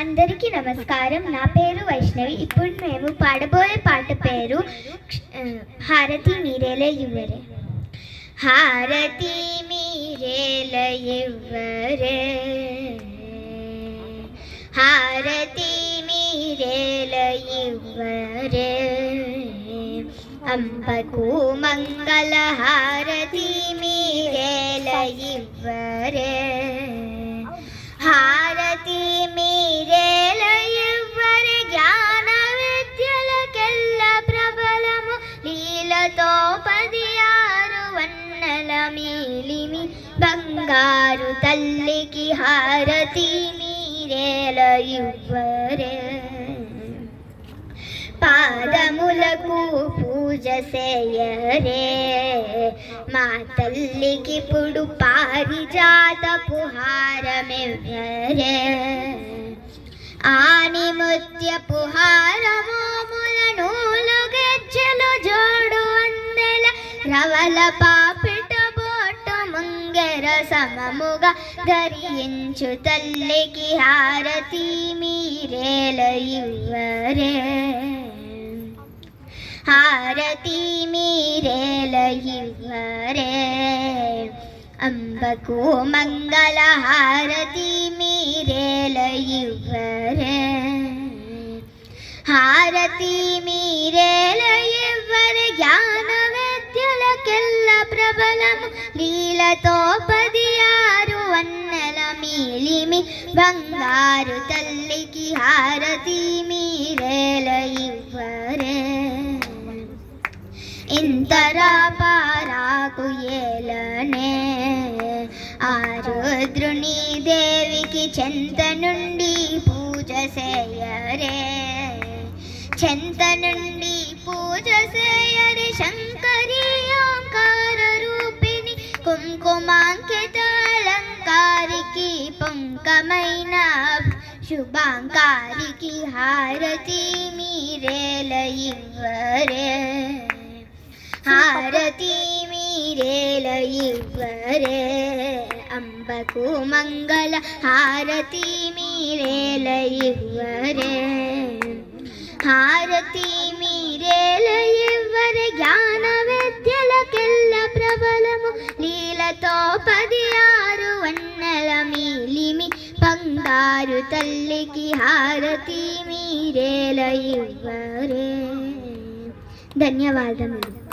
అందరికీ నమస్కారం. నా పేరు వైష్ణవి. ఇప్పుడు మేము పాడబోయే పాట పేరు హారతి మీరేల ఇవ్వరే. హారతి మీరేల ఇవ్వరే, హారతి మీరేల ఇవ్వరే, అంబకు మంగళ హారతి మీరేల ఇవ్వరే, హారతి మీరేల ఇవ్వరే, జ్ఞాన విద్యలకెల్ల ప్రబలము లీలతో 16 వన్నెల మీలిమి బంగారు తల్లికి హారతి మీరేల ఇవ్వరే, పాదములకు పూజ చేయరే, మా తల్లికి ఇప్పుడు పారిజాతపు హారమివ్వరే, ఆనిముత్యపు హారమోముల నూలు గెజ్జలు జోడు అందెల రవల పాపిట బోటు ముంగెర సమముగా ధరించు తల్లికి హారతి మీరేల ఇవ్వరే, హారతి మీరేల ఇవ్వరే, అంబకు మంగళ హారతి మీరేల ఇవ్వరే, హారతి మీరేల ఇవ్వరే, జ్ఞాన విద్యలకెల్ల ప్రబలము లీలతో 16 వన్నెల మీలిమి బంగారు తల్లికి హారతి మీరేల ఇవ్వరే, ఇంతరా పారాకు ఏలనే ఆ రుద్రుని దేవికి చెంత నుండి పూజ చేయరే, చెంత నుండి పూజ చేయరే, శంకరి ఓంకార రూపిణి కుంకుమాంకిత అలంకారికి పొంకమైన శుభాంకారికి హారతి మీరేల ఇవ్వరే, హారతి మీరేల ఇవ్వరే, అంబకు మంగళ హారతి మీరేల ఇవ్వరే, హారతి మీరేల ఇవ్వరే, జ్ఞాన విద్యలకెల్ల ప్రబలము లీలతో 16 వన్నెల మీలిమి బంగారు తల్లికి హారతి మీరేల ఇవ్వరే. ధన్యవాదములు.